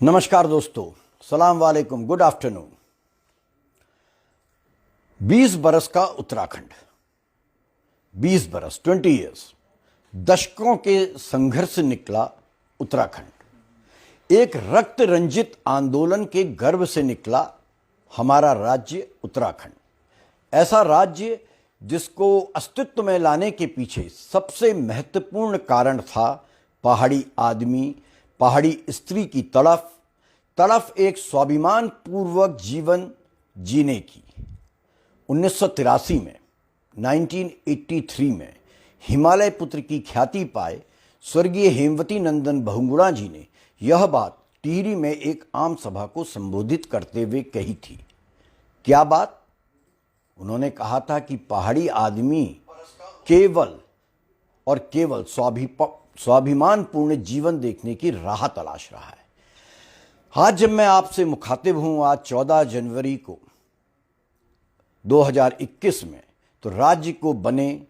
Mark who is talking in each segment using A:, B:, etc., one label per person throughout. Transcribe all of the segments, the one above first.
A: नमस्कार दोस्तों, सलाम वालेकुम, गुड आफ्टरनून। 20 बरस का उत्तराखंड, 20 बरस, 20 ईयर्स, दशकों के संघर्ष से निकला उत्तराखंड। एक रक्त रंजित आंदोलन के गर्भ से निकला हमारा राज्य उत्तराखंड। ऐसा राज्य जिसको अस्तित्व में लाने के पीछे सबसे महत्वपूर्ण कारण था पहाड़ी आदमी, पहाड़ी स्त्री की तड़फ एक स्वाभिमान पूर्वक जीवन जीने की। 1983 में 1983 में हिमालय पुत्र की ख्याति पाए स्वर्गीय हेमवती नंदन बहुगुणा जी ने यह बात टिहरी में एक आम सभा को संबोधित करते हुए कही थी। क्या बात? उन्होंने कहा था कि पहाड़ी आदमी केवल और केवल स्वाभिमान पूर्ण जीवन देखने की राह तलाश रहा है। आज जब मैं आपसे मुखातिब हूं, आज 14 जनवरी को 2021 में, तो राज्य को बने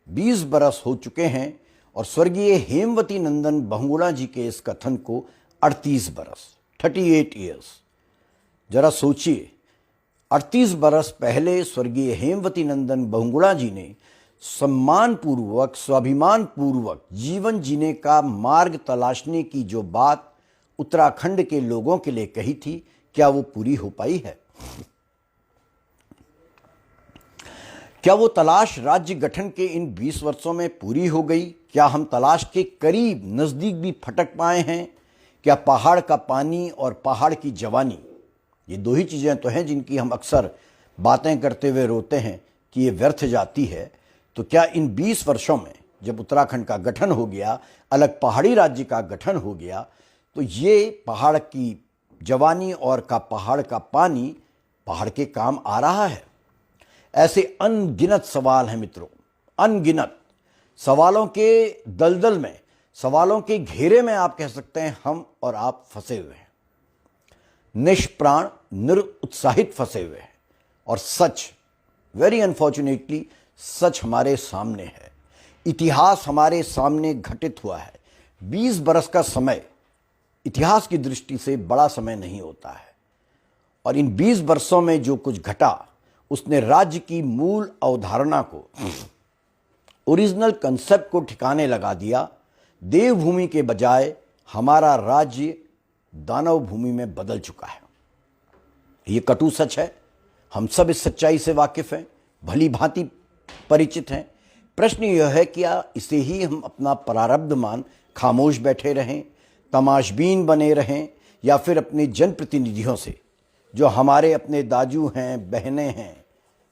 A: 20 बरस हो चुके हैं और स्वर्गीय हेमवती नंदन बहुगुणा जी के इस कथन को 38 बरस, 38 ईयर्स। जरा सोचिए, 38 बरस पहले स्वर्गीय हेमवती नंदन बहुगुणा जी ने सम्मानपूर्वक, स्वाभिमान पूर्वक जीवन जीने का मार्ग तलाशने की जो बात उत्तराखंड के लोगों के लिए कही थी, क्या वो पूरी हो पाई है? क्या वो तलाश राज्य गठन के इन 20 वर्षों में पूरी हो गई? क्या हम तलाश के करीब, नजदीक भी फटक पाए हैं? क्या पहाड़ का पानी और पहाड़ की जवानी, ये दो ही चीजें तो हैं जिनकी हम अक्सर बातें करते हुए रोते हैं कि ये व्यर्थ जाती है। तो क्या इन 20 वर्षों में जब उत्तराखंड का गठन हो गया, अलग पहाड़ी राज्य का गठन हो गया, तो ये पहाड़ की जवानी और पहाड़ का पानी पहाड़ के काम आ रहा है? ऐसे अनगिनत सवाल हैं मित्रों, अनगिनत सवालों के दलदल में, सवालों के घेरे में आप कह सकते हैं हम और आप फंसे हुए हैं, निष्प्राण, निरुत्साहित फंसे हुए हैं। और सच, वेरी अनफॉर्चुनेटली, सच हमारे सामने है। इतिहास हमारे सामने घटित हुआ है। 20 बरस का समय इतिहास की दृष्टि से बड़ा समय नहीं होता है, और इन 20 वर्षों में जो कुछ घटा उसने राज्य की मूल अवधारणा को, ओरिजिनल कंसेप्ट को ठिकाने लगा दिया। देवभूमि के बजाय हमारा राज्य दानव भूमि में बदल चुका है। ये कटु सच है, हम सब इस सच्चाई से वाकिफ हैं, भली भांति परिचित हैं। प्रश्न यह है कि क्या इसे ही हम अपना प्रारब्ध मान खामोश बैठे रहें, तमाशबीन बने रहें, या फिर अपने जनप्रतिनिधियों से, जो हमारे अपने दाजू हैं, बहनें हैं,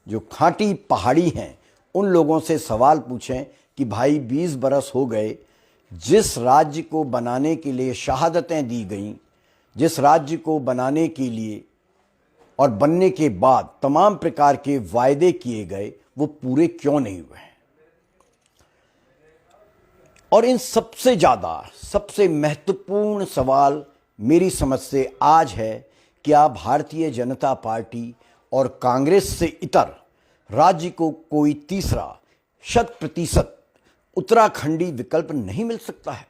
A: जो खांटी पहाड़ी हैं, उन लोगों से सवाल पूछें कि भाई 20 बरस हो गए, जिस राज्य को बनाने के लिए शहादतें दी गईं, जिस राज्य को बनाने के लिए और बनने के बाद तमाम प्रकार के वायदे किए गए, वो पूरे क्यों नहीं हुए हैं? और इन सबसे ज्यादा, सबसे महत्वपूर्ण सवाल मेरी समझ से आज है, क्या भारतीय जनता पार्टी और कांग्रेस से इतर राज्य को कोई तीसरा 100% उत्तराखंडी विकल्प नहीं मिल सकता है?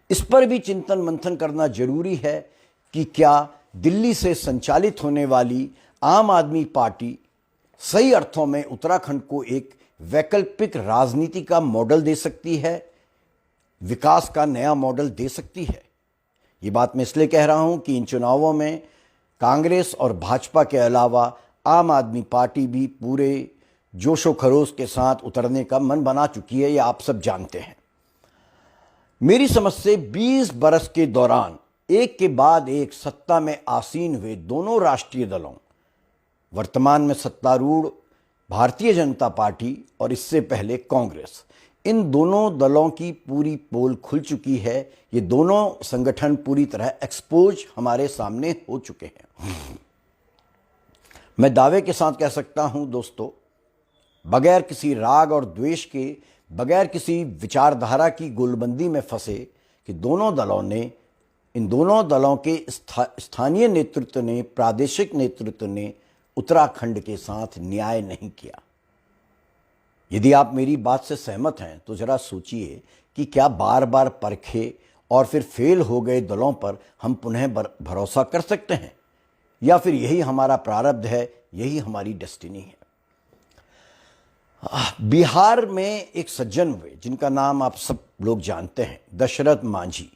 A: इस पर भी चिंतन मंथन करना जरूरी है कि क्या दिल्ली से संचालित होने वाली आम आदमी पार्टी सही अर्थों में उत्तराखंड को एक वैकल्पिक राजनीति का मॉडल दे सकती है, विकास का नया मॉडल दे सकती है? ये बात मैं इसलिए कह रहा हूं कि इन चुनावों में कांग्रेस और भाजपा के अलावा आम आदमी पार्टी भी पूरे जोशो खरोश के साथ उतरने का मन बना चुकी है, ये आप सब जानते हैं। मेरी समझ से 20 बरस के दौरान एक के बाद एक सत्ता में आसीन हुए दोनों राष्ट्रीय दलों, वर्तमान में सत्तारूढ़ भारतीय जनता पार्टी और इससे पहले कांग्रेस, इन दोनों दलों की पूरी पोल खुल चुकी है। ये दोनों संगठन पूरी तरह एक्सपोज हमारे सामने हो चुके हैं। मैं दावे के साथ कह सकता हूं दोस्तों, बगैर किसी राग और द्वेष के, बगैर किसी विचारधारा की गोलबंदी में फंसे, कि इन दोनों दलों के स्थानीय नेतृत्व ने, प्रादेशिक नेतृत्व ने उत्तराखंड के साथ न्याय नहीं किया। यदि आप मेरी बात से सहमत हैं तो जरा सोचिए कि क्या बार बार परखे और फिर फेल हो गए दलों पर हम पुनः भरोसा कर सकते हैं, या फिर यही हमारा प्रारब्ध है, यही हमारी डेस्टिनी है। बिहार में एक सज्जन हुए जिनका नाम आप सब लोग जानते हैं, दशरथ मांझी।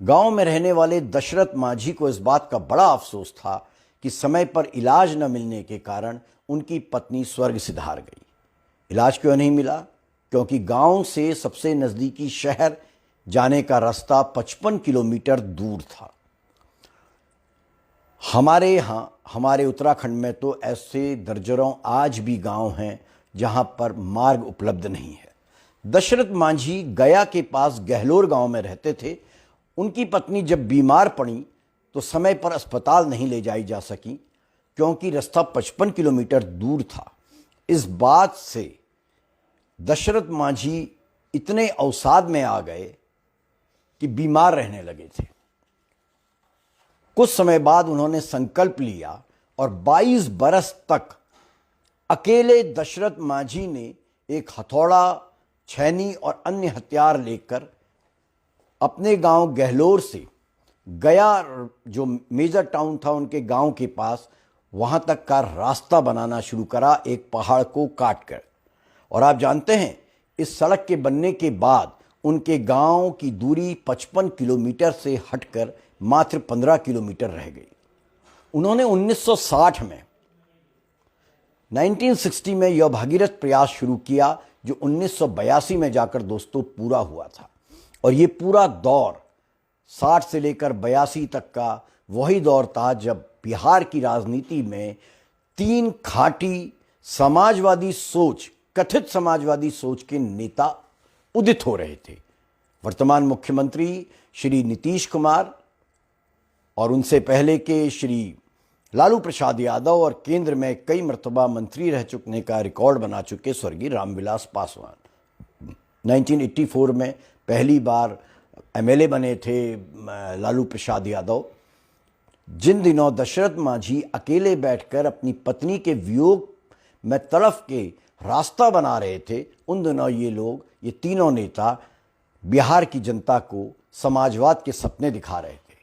A: गांव में रहने वाले दशरथ मांझी को इस बात का बड़ा अफसोस था कि समय पर इलाज न मिलने के कारण उनकी पत्नी स्वर्ग सिधार गई। इलाज क्यों नहीं मिला? क्योंकि गांव से सबसे नज़दीकी शहर जाने का रास्ता 55 किलोमीटर दूर था। हमारे उत्तराखंड में तो ऐसे दर्जनों आज भी गांव हैं जहां पर मार्ग उपलब्ध नहीं है। दशरथ मांझी गया के पास गहलोर गांव में रहते थे। उनकी पत्नी जब बीमार पड़ी तो समय पर अस्पताल नहीं ले जाई जा सकी क्योंकि रास्ता 55 किलोमीटर दूर था। इस बात से दशरथ मांझी इतने अवसाद में आ गए कि बीमार रहने लगे थे। कुछ समय बाद उन्होंने संकल्प लिया और 22 बरस तक अकेले दशरथ मांझी ने एक हथौड़ा, छैनी और अन्य हथियार लेकर अपने गांव गहलोर से गया, जो मेजर टाउन था उनके गांव के पास, वहां तक का रास्ता बनाना शुरू करा, एक पहाड़ को काट कर। और आप जानते हैं, इस सड़क के बनने के बाद उनके गांव की दूरी 55 किलोमीटर से हटकर मात्र 15 किलोमीटर रह गई। उन्होंने 1960 में यह भागीरथ प्रयास शुरू किया जो 1982 में जाकर दोस्तों पूरा हुआ था। और ये पूरा दौर 60 से लेकर 82 तक का वही दौर था जब बिहार की राजनीति में 3 खाटी समाजवादी सोच, कथित समाजवादी सोच के नेता उदित हो रहे थे। वर्तमान मुख्यमंत्री श्री नीतीश कुमार और उनसे पहले के श्री लालू प्रसाद यादव और केंद्र में कई मर्तबा मंत्री रह चुकने का रिकॉर्ड बना चुके स्वर्गीय रामविलास पासवान। 1984 में पहली बार एमएलए बने थे लालू प्रसाद यादव। जिन दिनों दशरथ मांझी अकेले बैठकर अपनी पत्नी के वियोग में तड़फ के रास्ता बना रहे थे, उन दिनों ये तीनों नेता बिहार की जनता को समाजवाद के सपने दिखा रहे थे।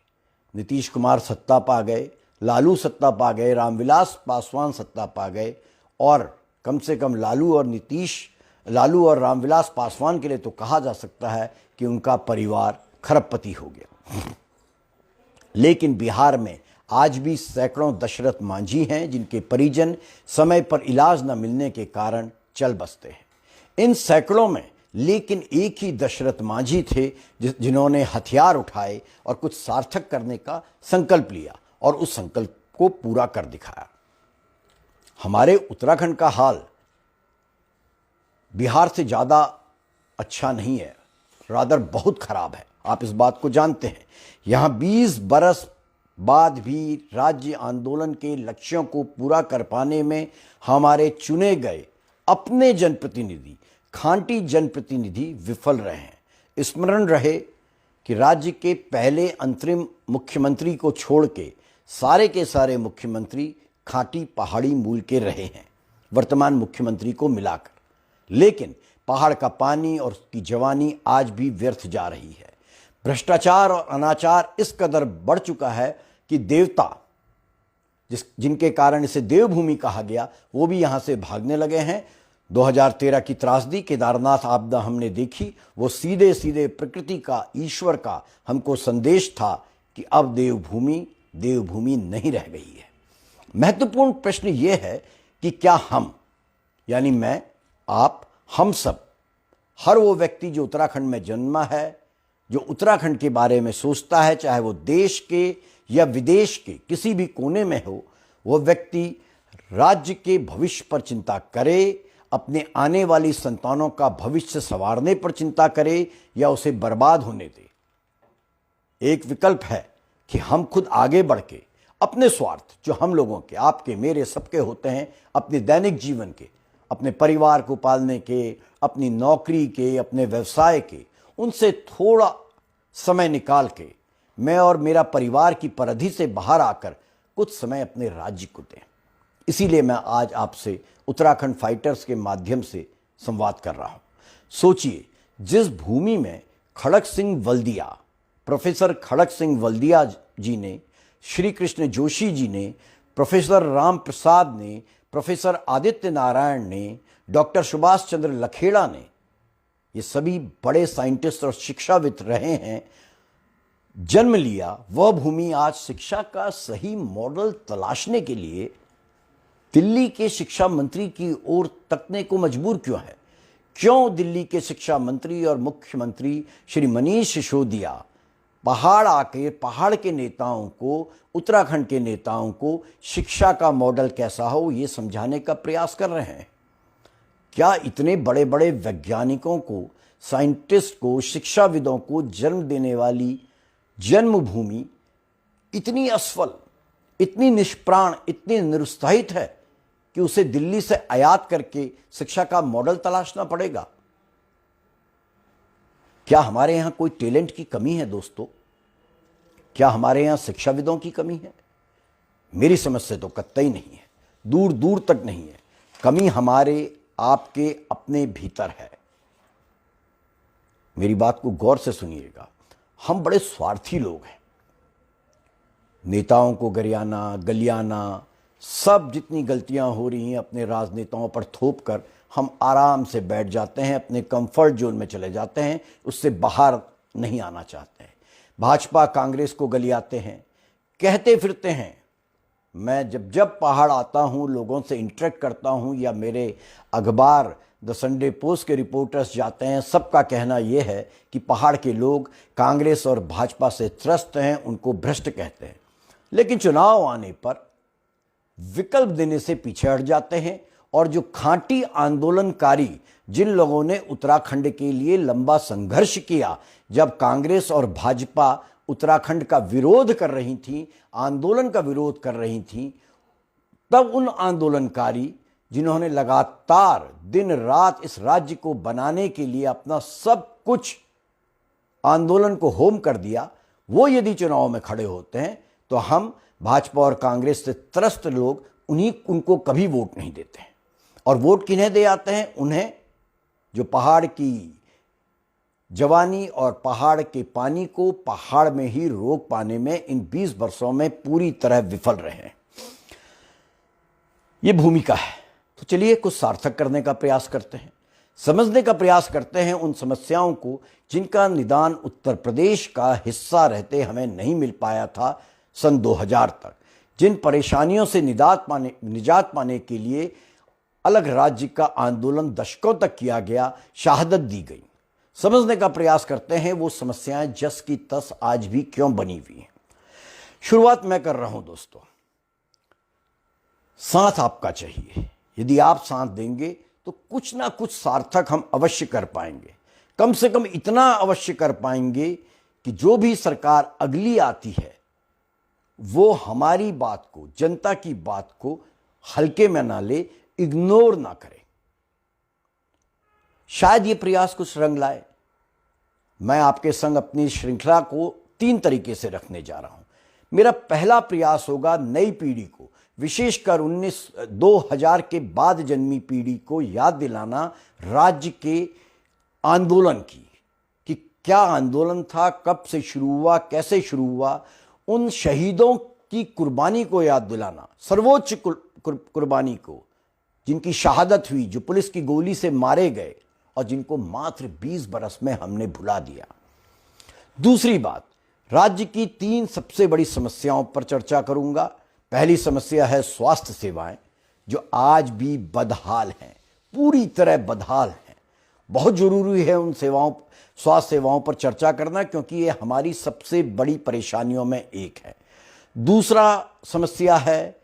A: नीतीश कुमार सत्ता पा गए, लालू सत्ता पा गए, रामविलास पासवान सत्ता पा गए, और कम से कम लालू और रामविलास पासवान के लिए तो कहा जा सकता है कि उनका परिवार खरबपति हो गया। लेकिन बिहार में आज भी सैकड़ों दशरथ मांझी हैं जिनके परिजन समय पर इलाज न मिलने के कारण चल बसते हैं। इन सैकड़ों में लेकिन एक ही दशरथ मांझी थे जिन्होंने हथियार उठाए और कुछ सार्थक करने का संकल्प लिया और उस संकल्प को पूरा कर दिखाया। हमारे उत्तराखंड का हाल बिहार से ज़्यादा अच्छा नहीं है, रादर बहुत खराब है। आप इस बात को जानते हैं। यहाँ 20 बरस बाद भी राज्य आंदोलन के लक्ष्यों को पूरा कर पाने में हमारे चुने गए अपने जनप्रतिनिधि, खांटी जनप्रतिनिधि विफल रहे हैं। स्मरण रहे कि राज्य के पहले अंतरिम मुख्यमंत्री को छोड़ के सारे मुख्यमंत्री खांटी पहाड़ी मूल के रहे हैं, वर्तमान मुख्यमंत्री को मिलाकर। लेकिन पहाड़ का पानी और उसकी जवानी आज भी व्यर्थ जा रही है। भ्रष्टाचार और अनाचार इस कदर बढ़ चुका है कि देवता जिनके कारण इसे देवभूमि कहा गया, वो भी यहाँ से भागने लगे हैं। 2013 की त्रासदी केदारनाथ आपदा हमने देखी, वो सीधे सीधे प्रकृति का, ईश्वर का हमको संदेश था कि अब देवभूमि नहीं रह गई है। महत्वपूर्ण प्रश्न ये है कि क्या हम, यानी मैं, आप, हम सब, हर वो व्यक्ति जो उत्तराखंड में जन्मा है, जो उत्तराखंड के बारे में सोचता है, चाहे वो देश के या विदेश के किसी भी कोने में हो, वो व्यक्ति राज्य के भविष्य पर चिंता करे, अपने आने वाली संतानों का भविष्य संवारने पर चिंता करे या उसे बर्बाद होने दे। एक विकल्प है कि हम खुद आगे बढ़ के अपने स्वार्थ, जो हम लोगों के, आपके, मेरे, सबके होते हैं, अपने दैनिक जीवन के, अपने परिवार को पालने के, अपनी नौकरी के, अपने व्यवसाय के, उनसे थोड़ा समय निकाल के मैं और मेरा परिवार की परिधि से बाहर आकर कुछ समय अपने राज्य को दें। इसीलिए मैं आज आपसे उत्तराखंड फाइटर्स के माध्यम से संवाद कर रहा हूं। सोचिए, जिस भूमि में खड़क सिंह वल्दिया प्रोफेसर खड़क सिंह वल्दिया जी ने, श्री कृष्ण जोशी जी ने, प्रोफेसर राम प्रसाद ने, प्रोफेसर आदित्य नारायण ने, डॉक्टर सुभाष चंद्र लखेड़ा ने, ये सभी बड़े साइंटिस्ट और शिक्षाविद रहे हैं, जन्म लिया। वह भूमि आज शिक्षा का सही मॉडल तलाशने के लिए दिल्ली के शिक्षा मंत्री की ओर तकने को मजबूर क्यों है? क्यों दिल्ली के शिक्षा मंत्री और मुख्यमंत्री श्री मनीष सिसोदिया पहाड़ आके पहाड़ के नेताओं को, उत्तराखंड के नेताओं को शिक्षा का मॉडल कैसा हो ये समझाने का प्रयास कर रहे हैं? क्या इतने बड़े बड़े वैज्ञानिकों को, साइंटिस्ट को, शिक्षाविदों को जन्म देने वाली जन्मभूमि इतनी असफल, इतनी निष्प्राण, इतनी निरुत्साहित है कि उसे दिल्ली से आयात करके शिक्षा का मॉडल तलाशना पड़ेगा? क्या हमारे यहां कोई टैलेंट की कमी है दोस्तों? क्या हमारे यहां शिक्षाविदों की कमी है? मेरी समझ से तो कतई नहीं है, दूर दूर तक नहीं है। कमी हमारे आपके अपने भीतर है। मेरी बात को गौर से सुनिएगा। हम बड़े स्वार्थी लोग हैं। नेताओं को गरियाना, गलियाना, सब जितनी गलतियां हो रही हैं अपने राजनेताओं पर थोप कर हम आराम से बैठ जाते हैं, अपने कंफर्ट जोन में चले जाते हैं, उससे बाहर नहीं आना चाहते हैं। भाजपा कांग्रेस को गलियाते हैं, कहते फिरते हैं। मैं जब जब पहाड़ आता हूं, लोगों से इंटरेक्ट करता हूं, या मेरे अखबार द संडे पोस्ट के रिपोर्टर्स जाते हैं, सबका कहना यह है कि पहाड़ के लोग कांग्रेस और भाजपा से त्रस्त हैं, उनको भ्रष्ट कहते हैं। लेकिन चुनाव आने पर विकल्प देने से पीछे हट जाते हैं और जो खांटी आंदोलनकारी, जिन लोगों ने उत्तराखंड के लिए लंबा संघर्ष किया, जब कांग्रेस और भाजपा उत्तराखंड का विरोध कर रही थी, आंदोलन का विरोध कर रही थी, तब उन आंदोलनकारी जिन्होंने लगातार दिन रात इस राज्य को बनाने के लिए अपना सब कुछ आंदोलन को होम कर दिया, वो यदि चुनाव में खड़े होते हैं तो हम भाजपा और कांग्रेस से त्रस्त लोग उनको कभी वोट नहीं देते हैं। और वोट किन्हें दे आते हैं? उन्हें जो पहाड़ की जवानी और पहाड़ के पानी को पहाड़ में ही रोक पाने में इन 20 वर्षों में पूरी तरह विफल रहे हैं। ये भूमिका है। तो चलिए कुछ सार्थक करने का प्रयास करते हैं, समझने का प्रयास करते हैं उन समस्याओं को जिनका निदान उत्तर प्रदेश का हिस्सा रहते हमें नहीं मिल पाया था सन 2000 तक। जिन परेशानियों से निजात पाने के लिए अलग राज्य का आंदोलन दशकों तक किया गया, शहादत दी गई। समझने का प्रयास करते हैं वो समस्याएं जस की तस आज भी क्यों बनी हुई हैं। शुरुआत मैं कर रहा हूं दोस्तों। साथ आपका चाहिए। यदि आप साथ देंगे तो कुछ ना कुछ सार्थक हम अवश्य कर पाएंगे। कम से कम इतना अवश्य कर पाएंगे कि जो भी सरकार अगली आती है वो हमारी बात को, जनता की बात को हल्के में ना ले, इग्नोर ना करे। शायद ये प्रयास कुछ रंग लाए। मैं आपके संग अपनी श्रृंखला को 3 तरीके से रखने जा रहा हूं। मेरा पहला प्रयास होगा नई पीढ़ी को, विशेषकर 2000 के बाद जन्मी पीढ़ी को याद दिलाना राज्य के आंदोलन की, कि क्या आंदोलन था, कब से शुरू हुआ, कैसे शुरू हुआ, उन शहीदों की कुर्बानी को याद दिलाना, सर्वोच्च कुर्बानी को, जिनकी शहादत हुई, जो पुलिस की गोली से मारे गए और जिनको मात्र 20 बरस में हमने भुला दिया। दूसरी बात, राज्य की 3 सबसे बड़ी समस्याओं पर चर्चा करूंगा। पहली समस्या है स्वास्थ्य सेवाएं, जो आज भी बदहाल हैं, पूरी तरह बदहाल हैं। बहुत जरूरी है उन स्वास्थ्य सेवाओं पर चर्चा करना, क्योंकि ये हमारी सबसे बड़ी परेशानियों में एक है। दूसरा समस्या है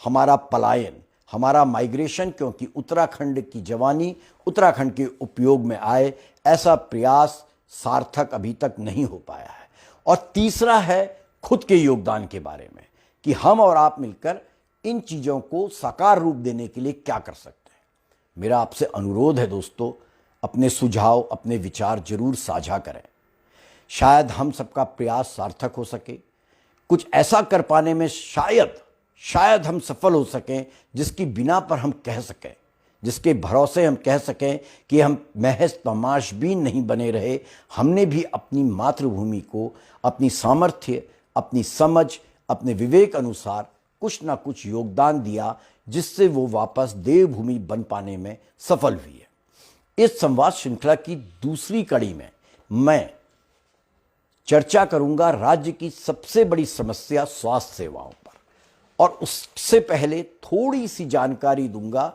A: हमारा पलायन, हमारा माइग्रेशन, क्योंकि उत्तराखंड की जवानी उत्तराखंड के उपयोग में आए, ऐसा प्रयास सार्थक अभी तक नहीं हो पाया है। और तीसरा है खुद के योगदान के बारे में, कि हम और आप मिलकर इन चीज़ों को साकार रूप देने के लिए क्या कर सकते हैं। मेरा आपसे अनुरोध है दोस्तों, अपने सुझाव, अपने विचार जरूर साझा करें। शायद हम सबका प्रयास सार्थक हो सके, कुछ ऐसा कर पाने में शायद हम सफल हो सकें जिसकी बिना पर हम कह सकें जिसके भरोसे हम कह सकें कि हम महज तमाशबीन नहीं बने रहे, हमने भी अपनी मातृभूमि को अपनी सामर्थ्य, अपनी समझ, अपने विवेक अनुसार कुछ ना कुछ योगदान दिया, जिससे वो वापस देवभूमि बन पाने में सफल हुई है। इस संवाद श्रृंखला की दूसरी कड़ी में मैं चर्चा करूंगा राज्य की सबसे बड़ी समस्या स्वास्थ्य सेवाओं पर, और उससे पहले थोड़ी सी जानकारी दूंगा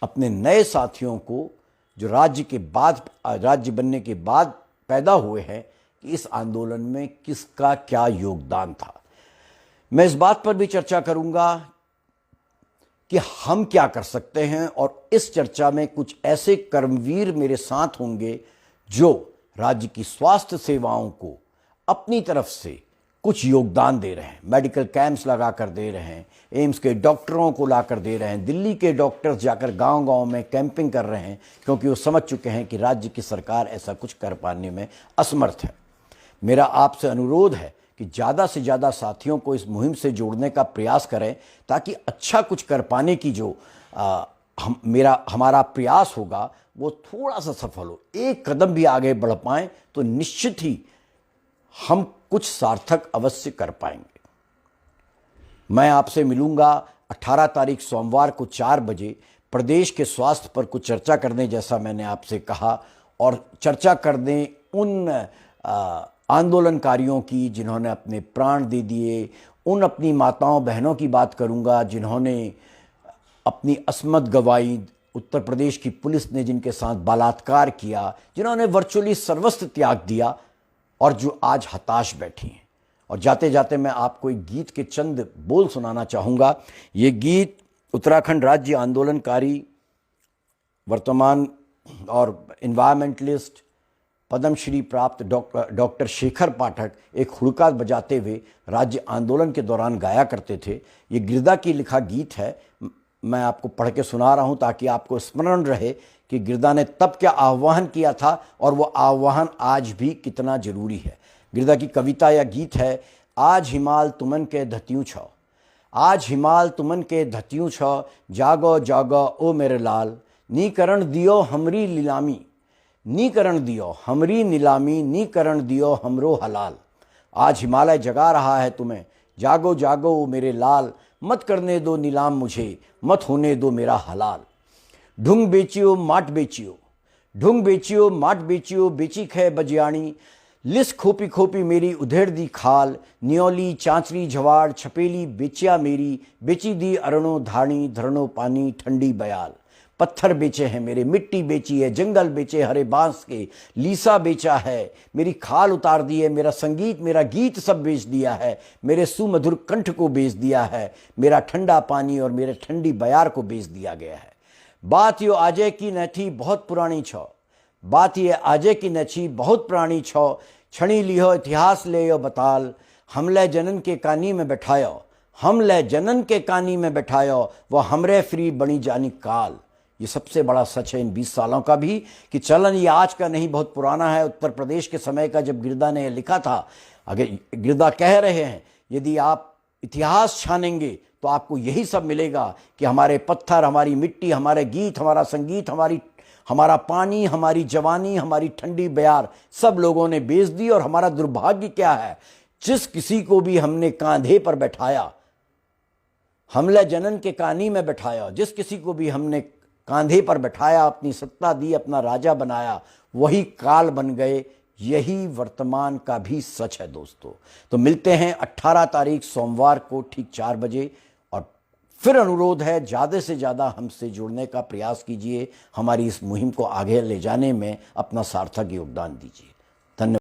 A: अपने नए साथियों को जो राज्य बनने के बाद पैदा हुए हैं कि इस आंदोलन में किसका क्या योगदान था। मैं इस बात पर भी चर्चा करूंगा कि हम क्या कर सकते हैं, और इस चर्चा में कुछ ऐसे कर्मवीर मेरे साथ होंगे जो राज्य की स्वास्थ्य सेवाओं को अपनी तरफ से कुछ योगदान दे रहे हैं। मेडिकल कैंप्स लगा कर दे रहे हैं, एम्स के डॉक्टरों को लाकर दे रहे हैं, दिल्ली के डॉक्टर्स जाकर गांव-गांव में कैंपिंग कर रहे हैं, क्योंकि वो समझ चुके हैं कि राज्य की सरकार ऐसा कुछ कर पाने में असमर्थ है। मेरा आपसे अनुरोध है कि ज़्यादा से ज़्यादा साथियों को इस मुहिम से जोड़ने का प्रयास करें, ताकि अच्छा कुछ कर पाने की जो हमारा प्रयास होगा वो थोड़ा सा सफल हो। एक कदम भी आगे बढ़ पाएं तो निश्चित ही हम कुछ सार्थक अवश्य कर पाएंगे। मैं आपसे मिलूंगा 18 तारीख सोमवार को 4 बजे प्रदेश के स्वास्थ्य पर कुछ चर्चा करने, जैसा मैंने आपसे कहा, और चर्चा करने उन आंदोलनकारियों की जिन्होंने अपने प्राण दे दिए, उन अपनी माताओं बहनों की बात करूंगा जिन्होंने अपनी अस्मत गवाई, उत्तर प्रदेश की पुलिस ने जिनके साथ बलात्कार किया, जिन्होंने वर्चुअली सर्वस्व त्याग दिया और जो आज हताश बैठी हैं। और जाते जाते मैं आपको एक गीत के चंद बोल सुनाना चाहूँगा। ये गीत उत्तराखंड राज्य आंदोलनकारी, वर्तमान और इन्वायरमेंटलिस्ट, पद्मश्री प्राप्त डॉक्टर शेखर पाठक एक हुड़का बजाते हुए राज्य आंदोलन के दौरान गाया करते थे। ये गिरदा की लिखा गीत है, मैं आपको पढ़ के सुना रहा हूँ ताकि आपको स्मरण रहे कि गिरदा ने तब क्या आह्वान किया था और वो आह्वान आज भी कितना जरूरी है। गिरदा की कविता या गीत है, आज हिमाल तुमन के धत्यूं छो, आज हिमाल तुमन के धत्यूं छो, जागो जागो ओ मेरे लाल, नी करण दियो हमरी नीलामी, नी करण दियो हमरी नीलामी, नी करण दियो हमरो हलाल। आज हिमालय जगा रहा है तुम्हें, जागो जागो ओ मेरे लाल, मत करने दो नीलाम मुझे, मत होने दो मेरा हलाल। ढूंग बेचियो माट बेचियो, ढूंग बेचियो माट बेचियो, बेची खे बजियाणी, लिस खोपी खोपी मेरी उधेड़ दी खाल, न्योली चांचरी झवाड़ छपेली बेचिया मेरी, बेची दी अरणो धानी, धरणो पानी ठंडी बयाल। पत्थर बेचे हैं मेरे, मिट्टी बेची है, जंगल बेचे हरे बांस के, लीसा बेचा है, मेरी खाल उतार दी है, मेरा संगीत मेरा गीत सब बेच दिया है, मेरे सुमधुर कंठ को बेच दिया है, मेरा ठंडा पानी और मेरे ठंडी बयार को बेच दिया गया है। बात यो आजे की न थी बहुत पुरानी छो, बात ये आजे की न थी बहुत पुरानी छो, छणी लियो इतिहास ले यो बताल, हमले जनन के कानी में बैठायो, हमले जनन के कानी में बैठायो, वो हमरे फ्री बनी जानी काल। ये सबसे बड़ा सच है इन 20 सालों का भी, कि चलन ये आज का नहीं बहुत पुराना है। उत्तर प्रदेश के समय का जब गिरदा ने लिखा था, अगर गिरदा कह रहे हैं यदि आप इतिहास छानेंगे तो आपको यही सब मिलेगा कि हमारे पत्थर, हमारी मिट्टी, हमारे गीत, हमारा संगीत, हमारा पानी, हमारी जवानी, हमारी ठंडी बयार सब लोगों ने बेच दी। और हमारा दुर्भाग्य क्या है, जिस किसी को भी हमने कांधे पर बैठाया, हमले जनन के कानी में बैठाया, जिस किसी को भी हमने कांधे पर बैठाया, अपनी सत्ता दी, अपना राजा बनाया, वही काल बन गए। यही वर्तमान का भी सच है दोस्तों। तो मिलते हैं 18 तारीख सोमवार को ठीक 4 बजे, और फिर अनुरोध है ज़्यादा से ज़्यादा हमसे जुड़ने का प्रयास कीजिए, हमारी इस मुहिम को आगे ले जाने में अपना सार्थक योगदान दीजिए।